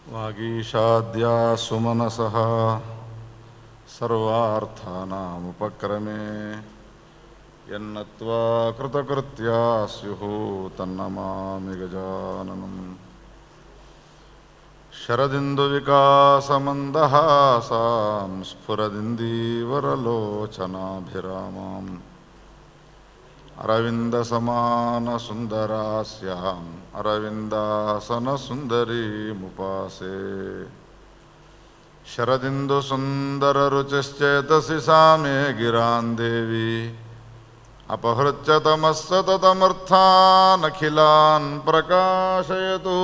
वागीशाद्या सुमनसः सर्वार्थानामुपक्रमे यन्नत्वा कृतकृत्या स्युः तन्नमामि गजाननम्। शरदिन्दुविकासमन्दहासां स्फुरदिन्दीवरलोचनाभिरामाम् अरविन्दसमानसुन्दरास्याम् अरविन्दासनसुन्दरीमुपासे। शरदिन्दुसुन्दररुचिश्चेतसि सा मे गिरां देवी अपहृत्य तमः सततमर्थानखिलान् प्रकाशयतु।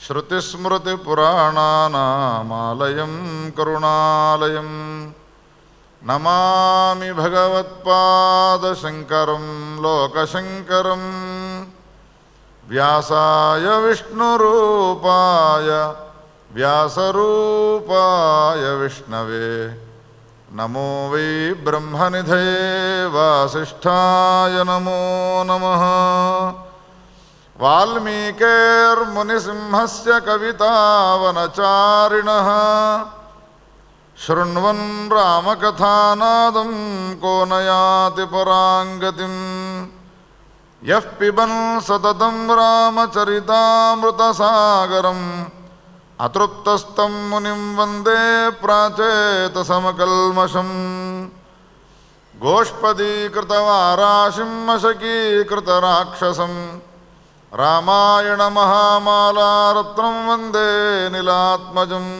श्रुतिस्मृतिपुराणानामालयं करुणालयं नमामि भगवत्पादशङ्करं लोकशङ्करं। व्यासाय विष्णुरूपाय व्यासरूपाय विष्णवे नमो वै ब्रह्मनिधये वासिष्ठाय नमो नमः। वाल्मीकिर्मुनिसिंहस्य कवितावनचारिणः शृण्वन् रामकथानादं को न याति परां गतिम्। यः पिबन् सततं रामचरितामृतसागरम् अतृप्तस्तं मुनिं वन्दे प्राचेतसमकल्मषम्। गोष्पदीकृतवाराशिं मशकीकृतराक्षसं रामायणमहामालारत्नं वन्दे नीलात्मजम्।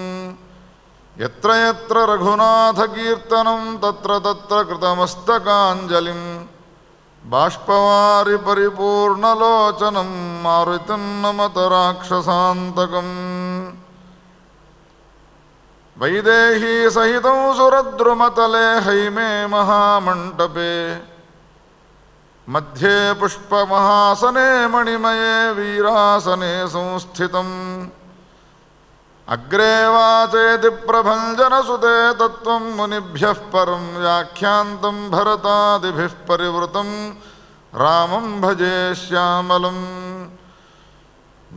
यत्र यत्र रघुनाथकीर्तनं तत्र तत्र कृतमस्तकाञ्जलिं बाष्पवारि परिपूर्णलोचनं मारुतिं नमत राक्षसान्तकम्। वैदेही सहितं सुरद्रुमतले हैमे महामण्टपे मध्ये पुष्पमहासने मणिमये वीरासने संस्थितम्। अग्रे वाचेति प्रभञ्जनसुते तत्त्वं मुनिभ्यः परं व्याख्यान्तं भरतादिभिः परिवृतं रामं भजे श्यामलम्।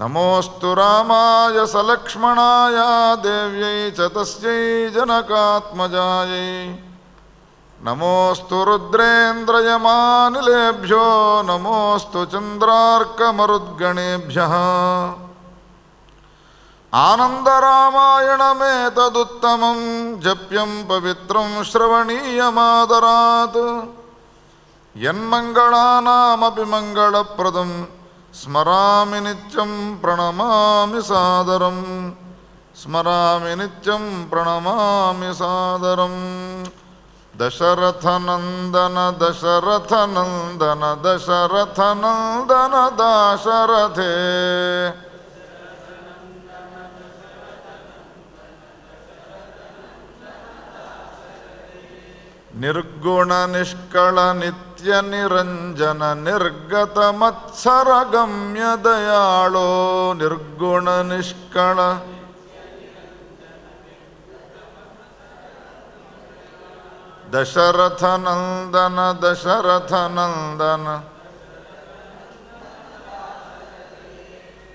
नमोऽस्तु रामाय सलक्ष्मणाय देव्यै च तस्यै जनकात्मजायै। नमोऽस्तु रुद्रेन्द्रयमानिलेभ्यो नमोऽस्तु चन्द्रार्कमरुद्गणेभ्यः। आनन्दरामायणमेतदुत्तमं जप्यं पवित्रं श्रवणीयमादरात्। यन्मङ्गलानामपि मङ्गलप्रदं स्मरामि नित्यं प्रणमामि सादरं स्मरामि नित्यं प्रणमामि सादरम्। दशरथनन्दन दशरथनन्दन दशरथनन्दन दाशरथे निर्गुण निष्कळ नित्य निरंजन निर्गत मत्सर गम्य दयाळो। निर्गुण निष्कळ दशरथनन्दन दशरथनन्दन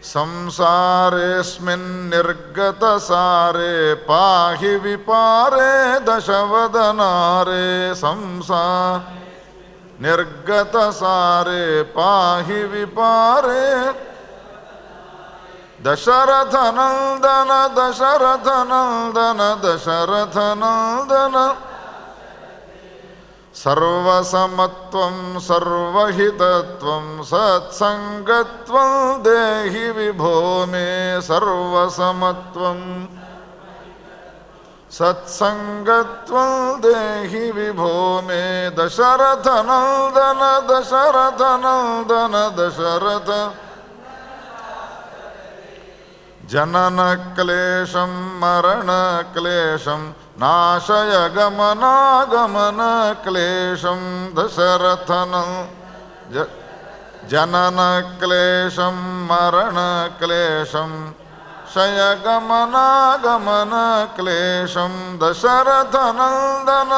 संसारेऽस्मिन् निर्गत सारे पाहि विपारे दशवदनारे। संसार निर्गत सारे पाहि विपारे दशरथनन्दन दशरथनन्दन दशरथनन्दन। सर्वसमत्वं सर्वहितत्वं सत्संगत्वं देहि विभो मे। सर्वसमत्वं सत्संगत्वं देहि विभो मे। दशरथनन्दन दशरथनन्दन दशरथ जननक्लेशं मरणक्लेशं नाशय गमनागमनक्लेशं। जननक्लेशं मरणक्लेशं शयगमनागमनक्लेशं। दशरथनन्दन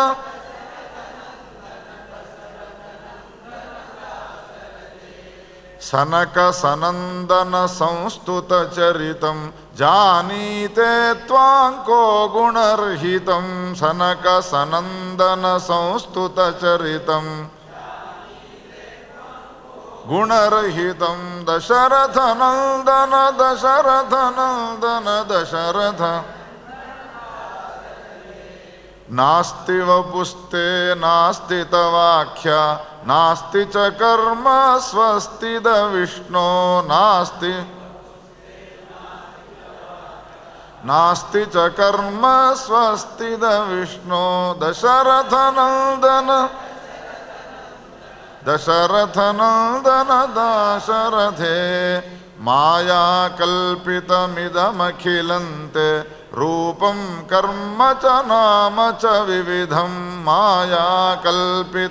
సనక సనందన సంస్తుత చరితం జానీతే త్వాంకో గుణర్హితం సనక సనందన సంస్తుత చరితం గుణరహితం దశరథ నందన దశరథ నందన దశరథ నాస్తి వపుస్తే నాస్తి తవాఖ్య నాస్తి చ కర్మ స్వస్తిద విష్ణో నాస్తి నాస్తి చ కర్మ స్వస్తిద విష్ణో దశరథ నందన దశరథ నందన దాశరథే మాయా కల్పితమిదమఖిలంతే రూపం కర్మ చ నామ చ వివిధం మాయా కల్పితమిదమఖిలంతే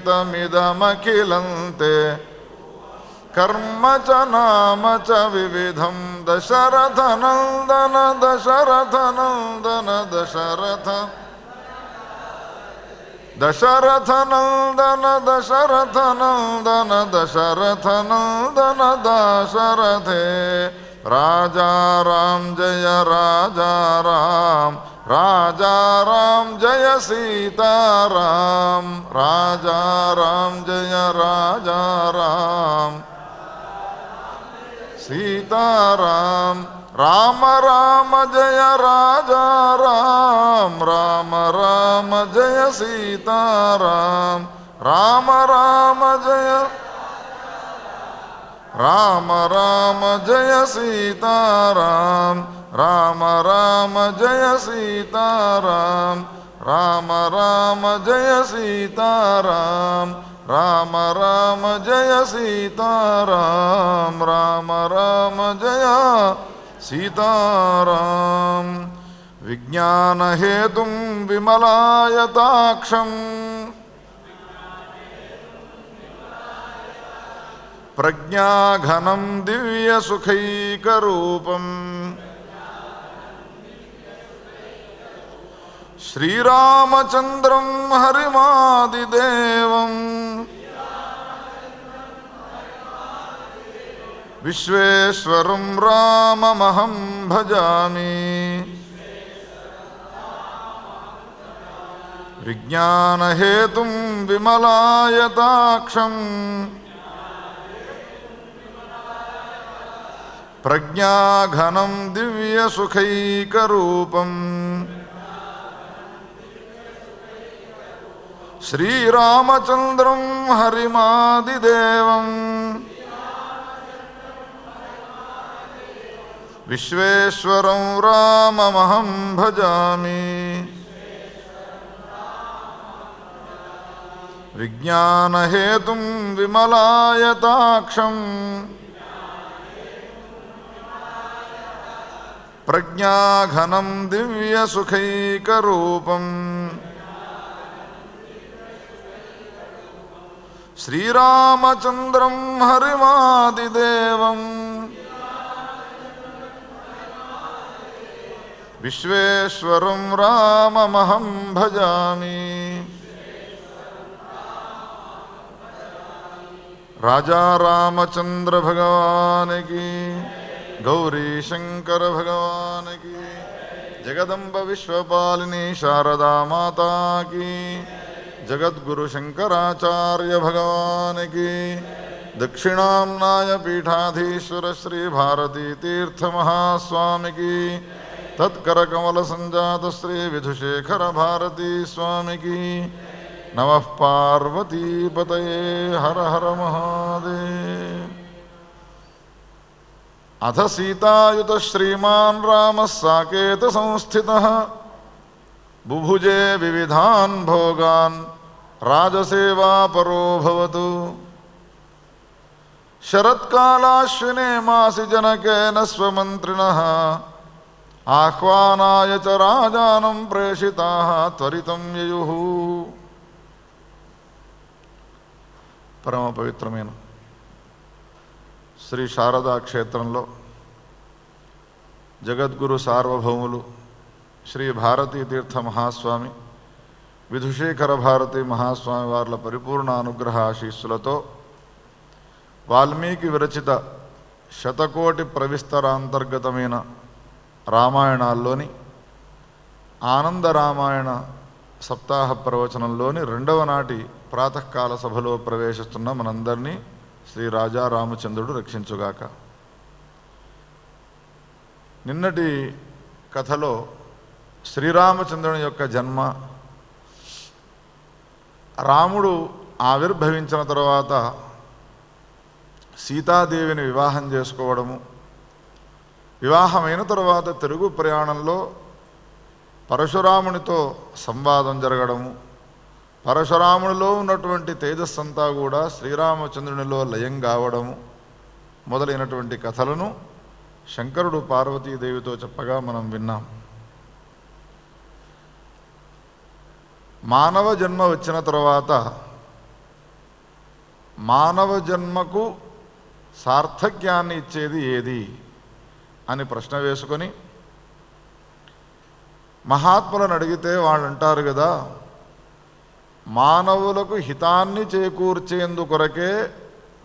కర్మ చ నామ చ వివిధం దశరథ నందన దశరథ నందన దశరథ దశరథ నందన దశరథ నందన దశరథ నందన దాశరథే రాజా రామ్ జయ రాజా రామ్ రాజా రామ్ జయ సీతారామ్ రాజా రామ్ జయ రాజా రామ్ సీతారామ్ రామ రామ జయ రాజా రామ్ రామ రామ జయ సీతారామ్ రామ రామ జయ రామ రామ జయ సీతారామ్ రామ రామ జయ సీతారామ్ రామ రామ జయ సీతారామ్ రామ రామ జయ సీతారామ్ రామ రామ జయ సీతారాం విజ్ఞానహేతుం విమలాయతాక్షం ప్రజ్ఞాఘనం దివ్యసుఖైకరూపం శ్రీరామచంద్రం హరిమాదిదేవం విశ్వేశ్వరం రామమహం భజామి విజ్ఞానహేతుం విమలాయతాక్షం ప్రజ్ఞాఘనం దివ్యసుఖైకరూపం శ్రీరామచంద్రం హరిమాదిదేవం విశ్వేశ్వరం రామమహం భజామి విజ్ఞానహేతుం విమలాయతాక్షం ప్రజ్ఞాఘనం దివ్యసుఖైకరూపం శ్రీరామచంద్రం హరిమాదిదేవం విశ్వేశ్వరం రామమహం భజామి రాజా రామచంద్ర భగవానికి గౌరీ శంకర భగవానికి జగదంబ విశ్వపాలిని శారదా మాతాకి జగద్గురు శంకరాచార్య భగవానికి దక్షిణాంనాయ పీఠాధీశ్వర శ్రీ భారతీ తీర్థ మహాస్వామికి తత్కరకమల సంజాత శ్రీ విధుశేఖర భారతీ స్వామికి నమః పార్వతీపతయే హర హర మహాదేవ్. అథ సీతాయుత శ్రీమాన్ రామः సాకేత సంస్థితః బుభుజే వివిధాన్ భోగాన్ రాజసేవాపరో భవతు. శరత్కాలాశ్వినే మాసి జనకేన స్వమంత్రిణః ఆహ్వానాయ చ రాజానం ప్రేషితాః త్వరితం యయుః. పరమ పవిత్రమైన శ్రీ శారదా క్షేత్రంలో జగద్గురు సార్వభౌములు శ్రీ భారతీ తీర్థ మహాస్వామి విధుశేఖర భారతీ మహాస్వామి వార్ల పరిపూర్ణ అనుగ్రహ ఆశీస్సులతో వాల్మీకి విరచిత శతకోటి ప్రవిస్తరాంతర్గతమైన రామాయణాల్లోని ఆనంద రామాయణ సప్తాహ ప్రవచనంలోని 2వ నాటి ప్రాతకాల సభలో ప్రవేశిస్తున్న మనందరినీ శ్రీ రాజా రామచంద్రుడు రక్షించుగాక. నిన్నటి కథలో శ్రీరామచంద్రుని యొక్క జన్మ, రాముడు ఆవిర్భవించిన తర్వాత సీతాదేవిని వివాహం చేసుకోవడము, వివాహమైన తర్వాత తిరుగు ప్రయాణంలో పరశురామునితో సంవాదం జరగడము, పరశురామునిలో ఉన్నటువంటి తేజస్సంతా కూడా శ్రీరామచంద్రునిలో లయం కావడము మొదలైనటువంటి కథలను శంకరుడు పార్వతీదేవితో చెప్పగా మనం విన్నాం. మానవ జన్మ వచ్చిన తర్వాత మానవ జన్మకు సార్థక్యాన్ని ఇచ్చేది ఏది అని ప్రశ్న వేసుకొని మహాత్ములను అడిగితే వాళ్ళు అంటారు కదా, మానవులకు హితాన్ని చేకూర్చేందుకొరకే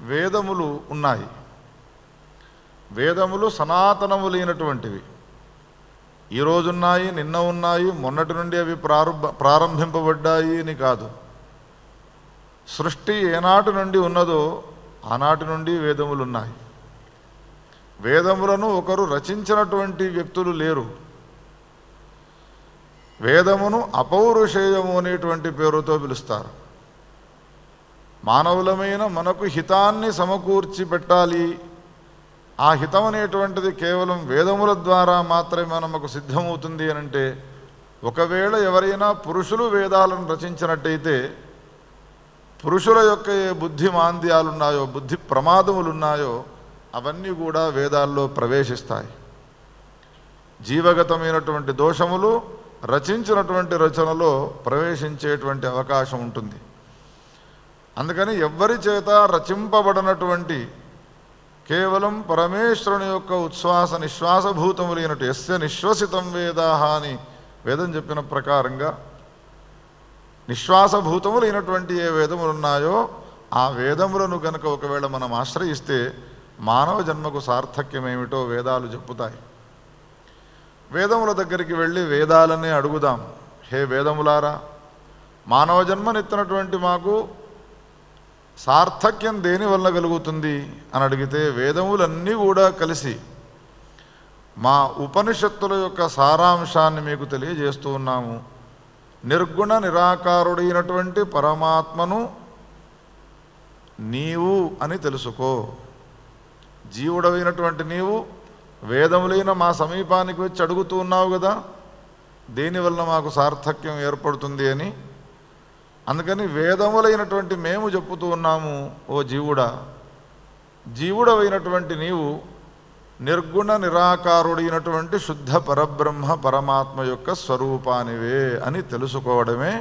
వేదములు ఉన్నాయి. వేదములు సనాతనములైనటువంటివి, ఈరోజున్నాయి, నిన్న ఉన్నాయి, మొన్నటి నుండి అవి ప్రారంభింపబడ్డాయి అని కాదు. సృష్టి ఏనాటి నుండి ఉన్నదో ఆనాటి నుండి వేదములు ఉన్నాయి. వేదములను ఒకరు రచించినటువంటి వ్యక్తులు లేరు. వేదమును అపౌరుషేయము అనేటువంటి పేరుతో పిలుస్తారు. మానవులమైన మనకు హితాన్ని సమకూర్చి పెట్టాలి, ఆ హితం అనేటువంటిది కేవలం వేదముల ద్వారా మాత్రమే మనకు సిద్ధమవుతుంది అని అంటే, ఒకవేళ ఎవరైనా పురుషులు వేదాలను రచించినట్టయితే పురుషుల యొక్క ఏ బుద్ధి మాంద్యాలున్నాయో, బుద్ధి ప్రమాదములున్నాయో అవన్నీ కూడా వేదాల్లో ప్రవేశిస్తాయి. జీవగతమైనటువంటి దోషములు రచించినటువంటి రచనలో ప్రవేశించేటువంటి అవకాశం ఉంటుంది. అందుకని ఎవ్వరి చేత రచింపబడినటువంటి కేవలం పరమేశ్వరుని యొక్క ఉచ్ఛ్వాస నిశ్వాసభూతములైనట్టు యస్య నిశ్వసితం వేదాహ అని వేదం చెప్పిన ప్రకారంగా నిశ్వాసభూతములైనటువంటి ఏ వేదములు ఉన్నాయో ఆ వేదములను కనుక ఒకవేళ మనం ఆశ్రయిస్తే మానవ జన్మకు సార్థక్యమేమిటో వేదాలు చెప్పుతాయి. వేదముల దగ్గరికి వెళ్ళి వేదాలనే అడుగుదాం, హే వేదములారా, మానవ జన్మనెత్తినటువంటి మాకు సార్థక్యం దేనివల్ల కలుగుతుంది అని అడిగితే వేదములన్నీ కూడా కలిసి మా ఉపనిషత్తుల యొక్క సారాంశాన్ని మీకు తెలియజేస్తూ ఉన్నాము. నిర్గుణ నిరాకారుడైనటువంటి పరమాత్మను నీవు అని తెలుసుకో. జీవుడమైనటువంటి నీవు వేదములైన మా సమీపానికి వచ్చి అడుగుతూ ఉన్నావు కదా, దేనివల్ల మాకు సార్థక్యం ఏర్పడుతుంది అని. అందుకని వేదములైనటువంటి మేము చెప్పుతూ ఉన్నాము, ఓ జీవుడా, జీవుడవైనటువంటి నీవు నిర్గుణ నిరాకారుడైనటువంటి శుద్ధ పరబ్రహ్మ పరమాత్మ యొక్క స్వరూపానివే అని తెలుసుకోవడమే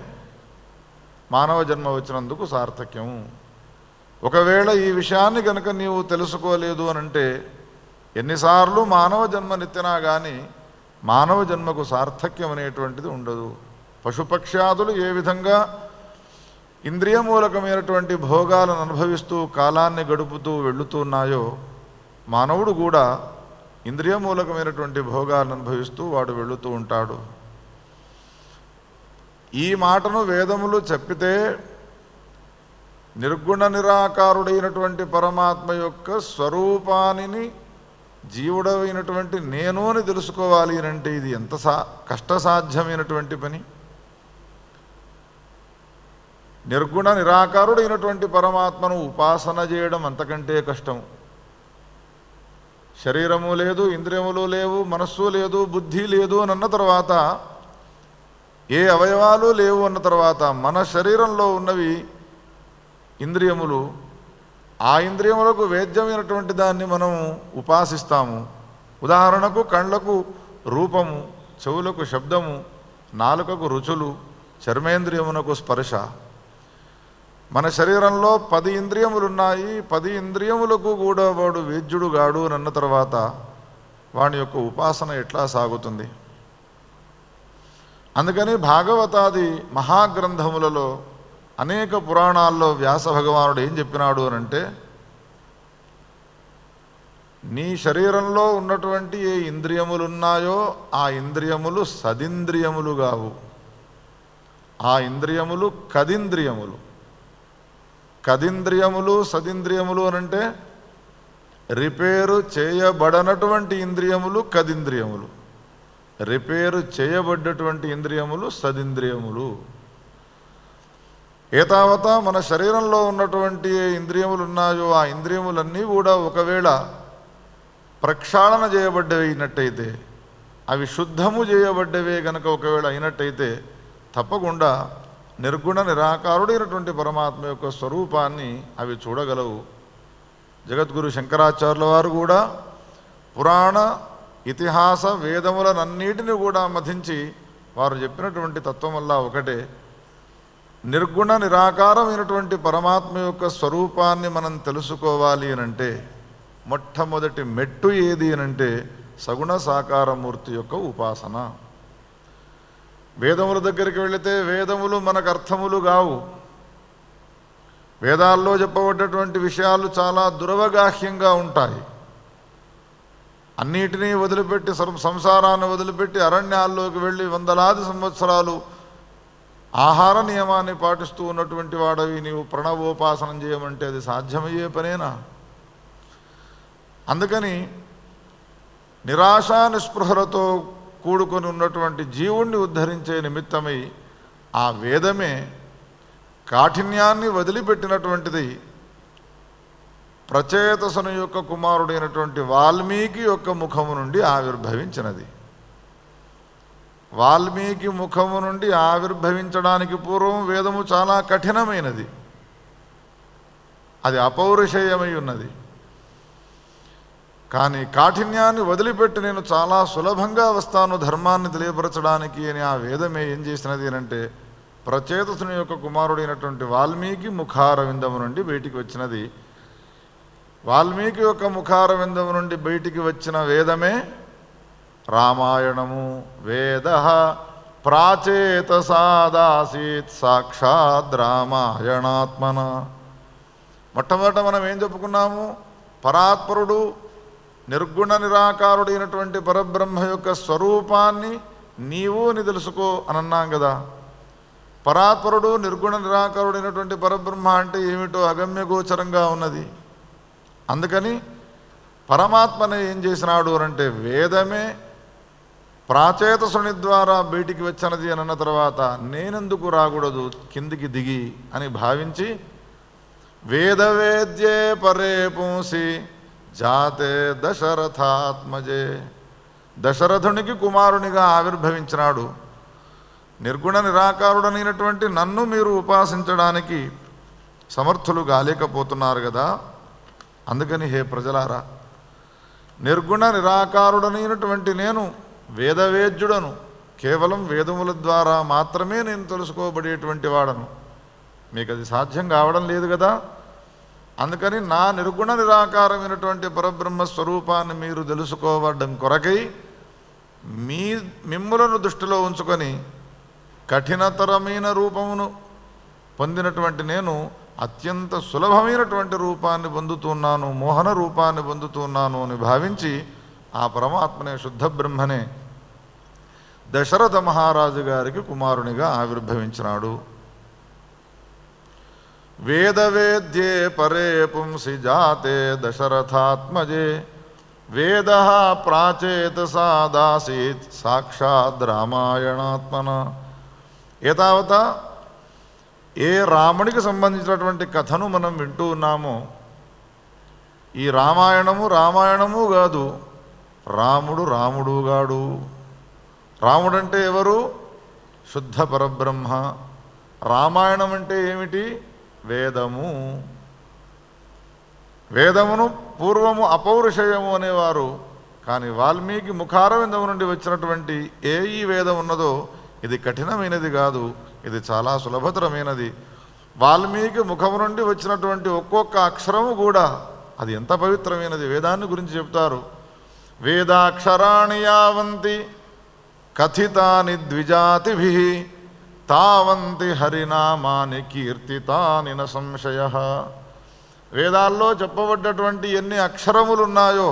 మానవ జన్మ వచ్చినందుకు సార్థక్యము. ఒకవేళ ఈ విషయాన్ని కనుక నీవు తెలుసుకోలేదు అనంటే ఎన్నిసార్లు మానవ జన్మనెత్తినా కానీ మానవ జన్మకు సార్థక్యం అనేటువంటిది ఉండదు. పశుపక్ష్యాదులు ఏ విధంగా ఇంద్రియమూలకమైనటువంటి భోగాలను అనుభవిస్తూ కాలాన్ని గడుపుతూ వెళుతున్నాయో, మానవుడు కూడా ఇంద్రియమూలకమైనటువంటి భోగాలను అనుభవిస్తూ వాడు వెళుతూ ఉంటాడు. ఈ మాటను వేదములు చెప్పితే నిర్గుణ నిరాకారుడైనటువంటి పరమాత్మ యొక్క స్వరూపాన్ని జీవుడైనటువంటి నేను అని తెలుసుకోవాలి అంటే ఇది ఎంత కష్టసాధ్యమైనటువంటి పని. నిర్గుణ నిరాకారుడైనటువంటి పరమాత్మను ఉపాసన చేయడం అంతకంటే కష్టం. శరీరము లేదు, ఇంద్రియములు లేవు, మనస్సు లేదు, బుద్ధి లేదు అని అన్న తర్వాత, ఏ అవయవాలు లేవు అన్న తర్వాత మన శరీరంలో ఉన్నవి ఇంద్రియములు, ఆ ఇంద్రియములకు వేద్యమైనటువంటి దాన్ని మనం ఉపాసిస్తాము. ఉదాహరణకు కళ్ళకు రూపము, చెవులకు శబ్దము, నాలుకకు రుచులు, చర్మేంద్రియమునకు స్పర్శ. మన శరీరంలో 10 ఇంద్రియములున్నాయి, 10 ఇంద్రియములకు కూడా వాడు వేద్యుడు గాడు అని అన్న తర్వాత వాడి యొక్క ఉపాసన ఎట్లా సాగుతుంది? అందుకని భాగవతాది మహాగ్రంథములలో అనేక పురాణాల్లో వ్యాస భగవానుడు ఏం చెప్పినాడు అనంటే, నీ శరీరంలో ఉన్నటువంటి ఏ ఇంద్రియములున్నాయో ఆ ఇంద్రియములు సదింద్రియములు కావు. ఆ ఇంద్రియములు కదింద్రియములు. కదింద్రియములు సదింద్రియములు అనంటే రిపేరు చేయబడనటువంటి ఇంద్రియములు కదింద్రియములు, రిపేరు చేయబడ్డటువంటి ఇంద్రియములు సదింద్రియములు. ఏతావత మన శరీరంలో ఉన్నటువంటి ఏ ఇంద్రియములు ఉన్నాయో ఆ ఇంద్రియములన్నీ కూడా ఒకవేళ ప్రక్షాళన చేయబడ్డవి అయినట్టయితే, అవి శుద్ధము చేయబడ్డవే గనక ఒకవేళ అయినట్టయితే తప్పకుండా నిర్గుణ నిరాకారుడైనటువంటి పరమాత్మ యొక్క స్వరూపాన్ని అవి చూడగలవు. జగద్గురు శంకరాచార్యుల వారు కూడా పురాణ ఇతిహాస వేదములనన్నిటిని కూడా మధించి వారు చెప్పినటువంటి తత్వం వల్ల ఒకటే, నిర్గుణ నిరాకారమైనటువంటి పరమాత్మ యొక్క స్వరూపాన్ని మనం తెలుసుకోవాలి అనంటే మొట్టమొదటి మెట్టు ఏది అనంటే సగుణ సాకారమూర్తి యొక్క ఉపాసన. వేదముల దగ్గరికి వెళితే వేదములు మనకు అర్థములు కావు. వేదాల్లో చెప్పబడ్డటువంటి విషయాలు చాలా దురవగాహ్యంగా ఉంటాయి. అన్నిటినీ వదిలిపెట్టి సంసారాన్ని వదిలిపెట్టి అరణ్యాల్లోకి వెళ్ళి వందలాది సంవత్సరాలు ఆహార నియమాన్ని పాటిస్తూ ఉన్నటువంటి వాడవి నీవు ప్రణవోపాసనం చేయమంటే అది సాధ్యమయ్యే పనేనా? అందుకని నిరాశా నిస్పృహలతో కూడుకొని ఉన్నటువంటి జీవుణ్ణి ఉద్ధరించే నిమిత్తమై ఆ వేదమే కాఠిన్యాన్ని వదిలిపెట్టినటువంటిది. ప్రచేతసుని యొక్క కుమారుడైనటువంటి వాల్మీకి యొక్క ముఖము నుండి ఆవిర్భవించినది. వాల్మీకి ముఖము నుండి ఆవిర్భవించడానికి పూర్వం వేదము చాలా కఠినమైనది, అది అపౌరుషేయమై ఉన్నది. కానీ కాఠిన్యాన్ని వదిలిపెట్టి నేను చాలా సులభంగా వస్తాను ధర్మాన్ని తెలియపరచడానికి అని ఆ వేదమే ఏం చేసినది అంటే ప్రచేతసుని యొక్క కుమారుడైనటువంటి వాల్మీకి ముఖారవిందము నుండి బయటికి వచ్చినది. వాల్మీకి యొక్క ముఖారవిందము నుండి బయటికి వచ్చిన వేదమే రామాయణము. వేద ప్రాచేతసాదాసీత్ సాక్షాద్ రామాయణాత్మన. మొట్టమొదట మనం ఏం చెప్పుకున్నాము? పరాత్పరుడు నిర్గుణ నిరాకారుడైనటువంటి పరబ్రహ్మ యొక్క స్వరూపాన్ని నీవు అని తెలుసుకో అని అన్నాం కదా. పరాత్పరుడు నిర్గుణ నిరాకారుడైనటువంటి పరబ్రహ్మ అంటే ఏమిటో అగమ్యగోచరంగా ఉన్నది. అందుకని పరమాత్మనే ఏం చేసినాడు అనంటే వేదమే ప్రాచేతసుని ద్వారా బయటికి వచ్చినది అని అన్న తర్వాత నేనెందుకు రాకూడదు కిందికి దిగి అని భావించి వేదవేద్యే పరే పుంసి జాతే దశరథాత్మజే, దశరథునికి కుమారునిగా ఆవిర్భవించినాడు. నిర్గుణ నిరాకారుడనైనటువంటి నన్ను మీరు ఉపాసించడానికి సమర్థులు కాలేకపోతున్నారు కదా. అందుకని హే ప్రజలారా, నిర్గుణ నిరాకారుడనైనటువంటి నేను వేదవేద్యుడను, కేవలం వేదముల ద్వారా మాత్రమే నేను తెలుసుకోబడేటువంటి వాడను. మీకు అది సాధ్యం కావడం లేదు కదా. అందుకని నా నిర్గుణ నిరాకారమైనటువంటి పరబ్రహ్మ స్వరూపాన్ని మీరు తెలుసుకోవడం కొరకై మిమ్ములను దృష్టిలో ఉంచుకొని కఠినతరమైన రూపమును పొందినటువంటి నేను అత్యంత సులభమైనటువంటి రూపాన్ని పొందుతున్నాను, మోహన రూపాన్ని పొందుతున్నాను అని భావించి ఆ పరమాత్మనే శుద్ధ బ్రహ్మనే దశరథ మహారాజు గారికి కుమారునిగా ఆవిర్భవించినాడు. వేదవేద్యే పరే పుంసి జాతే దశరథాత్మజే వేద ప్రాచేతసాదాసీత్ సాక్షాద్ రామాయణాత్మన. ఏతావత ఏ రామునికి సంబంధించినటువంటి కథను మనం వింటూ ఉన్నామో ఈ రామాయణము కాదు, రాముడుగాడు. రాముడంటే ఎవరు? శుద్ధ పరబ్రహ్మ. రామాయణం అంటే ఏమిటి? వేదము. వేదమును పూర్వము అపౌరుషేయము అనేవారు. కానీ వాల్మీకి ముఖారవిందము నుండి వచ్చినటువంటి ఈ వేదం ఉన్నదో ఇది కఠినమైనది కాదు, ఇది చాలా సులభతరమైనది. వాల్మీకి ముఖము నుండి వచ్చినటువంటి ఒక్కొక్క అక్షరము కూడా అది ఎంత పవిత్రమైనది. వేదాన్ని గురించి చెప్తారు. వేదాక్షరాణి యావంతి కథితాని ద్విజాతిభిః తావంతి హరినామాని కీర్తితాని న సంశయః. వేదాల్లో చెప్పబడ్డటువంటి ఎన్ని అక్షరములున్నాయో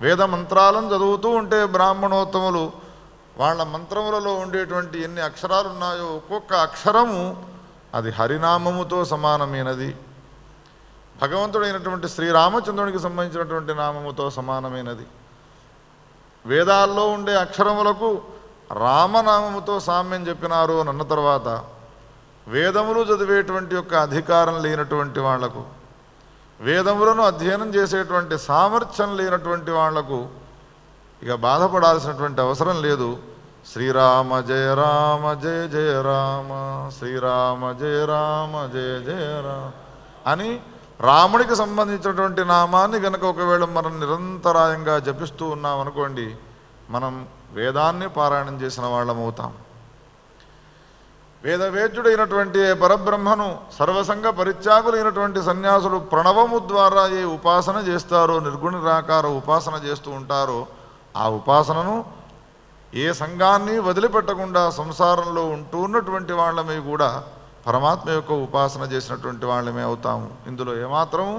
వేద మంత్రాలను చదువుతూ ఉంటే బ్రాహ్మణోత్తములు వాళ్ళ మంత్రములలో ఉండేటువంటి ఎన్ని అక్షరాలు ఉన్నాయో ఒక్కొక్క అక్షరము అది హరినామముతో సమానమైనది, భగవంతుడైనటువంటి శ్రీరామచంద్రునికి సంబంధించినటువంటి నామముతో సమానమైనది. వేదాల్లో ఉండే అక్షరములకు రామనామముతో సామ్యం చెప్పినారు అని అన్న తర్వాత వేదములు చదివేటువంటి యొక్క అధికారం లేనటువంటి వాళ్లకు, వేదములను అధ్యయనం చేసేటువంటి సామర్థ్యం లేనటువంటి వాళ్లకు ఇక బాధపడాల్సినటువంటి అవసరం లేదు. శ్రీరామ జయ రామ జయ జయ రామ, శ్రీరామ జయ రామ జయ జయ రామ అని రాముడికి సంబంధించినటువంటి నామాన్ని గనక ఒకవేళ మనం నిరంతరాయంగా జపిస్తూ ఉన్నామనుకోండి, మనం వేదాన్ని పారాయణం చేసిన వాళ్ళమవుతాం. వేదవేద్యుడైనటువంటి పరబ్రహ్మను సర్వసంగ పరిత్యాగులైనటువంటి సన్యాసులు ప్రణవము ద్వారా ఏ ఉపాసన చేస్తారో, నిర్గుణ నిరాకార ఉపాసన చేస్తూ ఉంటారో, ఆ ఉపాసనను ఏ సంఘాన్ని వదిలిపెట్టకుండా సంసారంలో ఉంటూ ఉన్నటువంటి వాళ్ళమే కూడా పరమాత్మ యొక్క ఉపాసన చేసినటువంటి వాళ్ళమే అవుతాము. ఇందులో ఏమాత్రము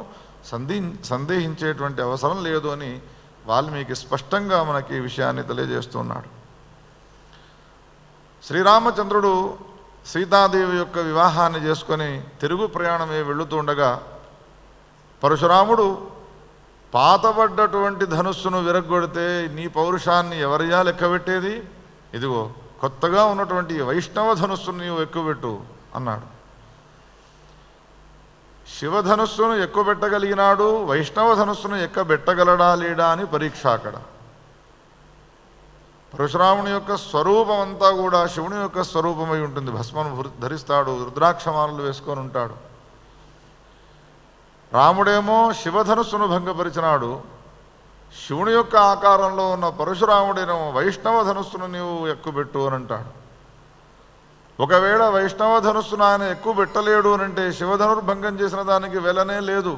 సందేహించేటువంటి అవసరం లేదు అని వాల్మీకి స్పష్టంగా మనకి ఈ విషయాన్ని తెలియజేస్తున్నాడు. శ్రీరామచంద్రుడు సీతాదేవి యొక్క వివాహాన్ని చేసుకొని తిరుగు ప్రయాణమే వెళుతుండగా పరశురాముడు పాతబడ్డటువంటి ధనుస్సును విరగ్గొడితే నీ పౌరుషాన్ని ఎవరయ్యా లెక్కబెట్టేది, ఇదిగో కొత్తగా ఉన్నటువంటి వైష్ణవ ధనుస్సును నీవు ఎక్కువబెట్టు అన్నాడు. శివధనుస్సును ఎక్కువబెట్టగలిగినాడు, వైష్ణవ ధనుస్సును ఎక్కబెట్టగలడా లేడా అని పరీక్ష అక్కడ. పరశురాముని యొక్క స్వరూపం అంతా కూడా శివుని యొక్క స్వరూపమై ఉంటుంది. భస్మను ధరిస్తాడు, రుద్రాక్షమాలను వేసుకొని ఉంటాడు. రాముడేమో శివధనుస్సును భంగపరిచినాడు, శివుని యొక్క ఆకారంలో ఉన్న పరశురాముడేమో వైష్ణవ ధనుస్సును నీవు ఎక్కువబెట్టు అని అంటాడు. ఒకవేళ వైష్ణవ ధనుస్సును ఆయన ఎక్కువ పెట్టలేడు అని అంటే శివధనుర్భంగం చేసిన దానికి వెలనే లేదు.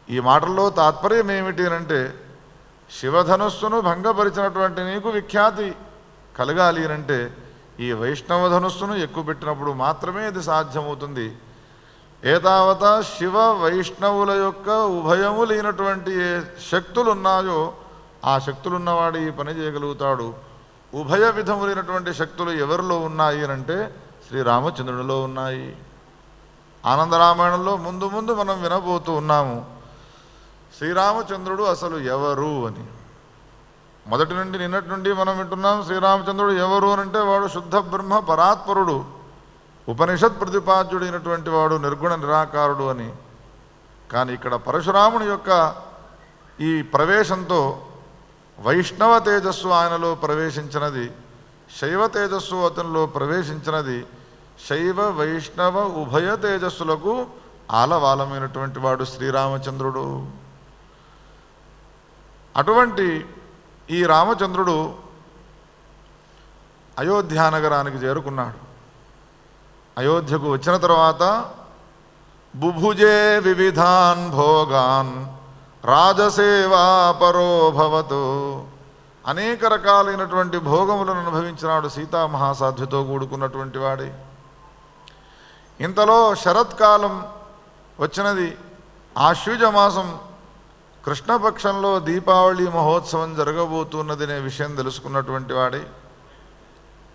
ఈ మాటల్లో తాత్పర్యం ఏమిటి అంటే శివధనుస్సును భంగపరిచినటువంటి నీకు విఖ్యాతి కలగాలి అంటే ఈ వైష్ణవ ధనుస్సును ఎక్కువ పెట్టినప్పుడు మాత్రమే ఇది సాధ్యమవుతుంది. ఏతావత శివ వైష్ణవుల యొక్క ఉభయము లేనటువంటి ఏ శక్తులు ఉన్నాయో ఆ శక్తులున్నవాడు ఈ పని చేయగలుగుతాడు. ఉభయ విధములైనటువంటి శక్తులు ఎవరిలో ఉన్నాయి అంటే శ్రీరామచంద్రుడిలో ఉన్నాయి. ఆనందరామాయణంలో ముందు ముందు మనం వినబోతూ ఉన్నాము శ్రీరామచంద్రుడు అసలు ఎవరు అని. మొదటి నుండి నిన్నటి నుండి మనం వింటున్నాం శ్రీరామచంద్రుడు ఎవరు అని అంటే వాడు శుద్ధ బ్రహ్మ పరాత్పరుడు, ఉపనిషత్ ప్రతిపాద్యుడైనటువంటి వాడు, నిర్గుణ నిరాకారుడు అని. కానీ ఇక్కడ పరశురాముని యొక్క ఈ ప్రవేశంతో వైష్ణవ తేజస్సు ఆయనలో ప్రవేశించినది, శైవ తేజస్సు అతనిలో ప్రవేశించినది. శైవ వైష్ణవ ఉభయ తేజస్సులకు ఆలవాలమైనటువంటి వాడు శ్రీరామచంద్రుడు. అటువంటి ఈ రామచంద్రుడు అయోధ్యానగరానికి చేరుకున్నాడు. అయోధ్యకు వచ్చిన తర్వాత బుభుజే వివిధాన్ భోగాన్ రాజసేవా పరోభవతు, అనేక రకాలైనటువంటి భోగములను అనుభవించినాడు. సీతామహాసాధ్వితో కూడుకున్నటువంటి వాడే. ఇంతలో శరత్కాలం వచ్చినది. ఆశ్వయుజమాసం కృష్ణపక్షంలో దీపావళి మహోత్సవం జరగబోతున్నదనే విషయం తెలుసుకున్నటువంటి వాడే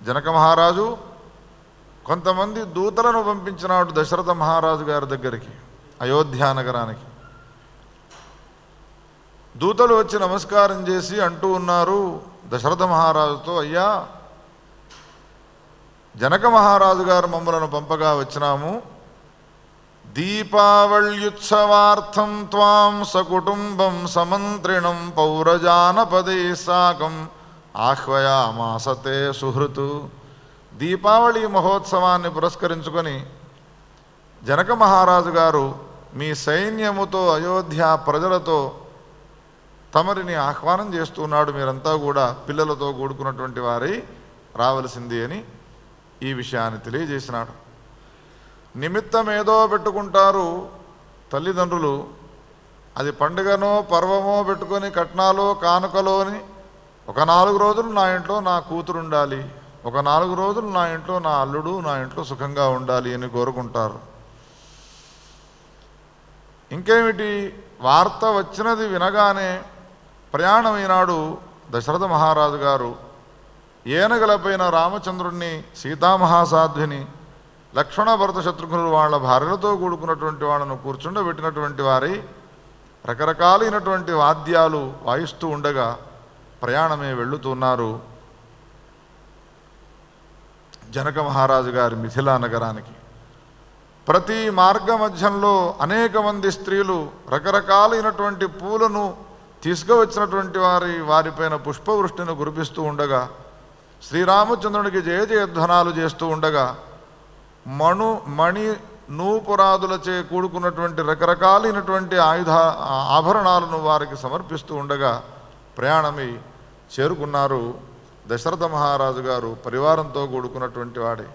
జనక మహారాజు కొంతమంది దూతలను పంపించినాడు దశరథ మహారాజు గారి దగ్గరికి, అయోధ్యానగరానికి. దూతలు వచ్చి నమస్కారం చేసి అంటూ ఉన్నారు దశరథ మహారాజుతో, అయ్యా జనక మహారాజు గారు మమ్మలను పంపగా వచ్చినాము. దీపావళ్యుత్సవార్థం త్వాం సకుటుంబం సమంత్రిణం పౌరజానపదే సాకం ఆహ్వయామాసతే సుహృతు. దీపావళి మహోత్సవాన్ని పురస్కరించుకొని జనక మహారాజు గారు మీ సైన్యముతో అయోధ్య ప్రజలతో తమరిని ఆహ్వానం చేస్తున్నాడు, మీరంతా కూడా పిల్లలతో కూడుకున్నటువంటి వారై రావలసింది అని ఈ విషయాన్ని తెలియజేసినాడు. నిమిత్తం ఏదో పెట్టుకుంటారు తల్లిదండ్రులు, అది పండుగనో పర్వమో పెట్టుకొని కట్నాలో కానుకలో అని ఒక 4 రోజులు నా ఇంట్లో నా కూతురు ఉండాలి, ఒక 4 రోజులు నా ఇంట్లో నా అల్లుడు నా ఇంట్లో సుఖంగా ఉండాలి అని కోరుకుంటారు. ఇంకేమిటి వార్త వచ్చినది వినగానే ప్రయాణమైనాడు దశరథ మహారాజు గారు. ఏనగలపైన రామచంద్రుణ్ణి, సీతామహాసాధ్విని, లక్ష్మణ భరత శత్రుఘ్నులు వాళ్ళ భార్యలతో కూడుకున్నటువంటి వాళ్ళను కూర్చుండబెట్టినటువంటి వారై రకరకాలైనటువంటి వాద్యాలు వాయిస్తూ ఉండగా ప్రయాణమే వెళుతున్నారు జనక మహారాజు గారి మిథిలా నగరానికి. ప్రతి మార్గ మధ్యంలో అనేక మంది స్త్రీలు రకరకాలైనటువంటి పూలను తీసుకువచ్చినటువంటి వారిపైన పుష్పవృష్టిని కురిపిస్తూ ఉండగా, శ్రీరామచంద్రునికి జయ జయధ్వనాలు చేస్తూ ఉండగా, మణి నూపురాదులచే కూడుకున్నటువంటి రకరకాలైనటువంటి ఆభరణాలను వారికి సమర్పిస్తూ ఉండగా చేరుకున్నారు దశరథ మహారాజు గారు పరివారంతో కూడుకున్నటువంటి వాడే.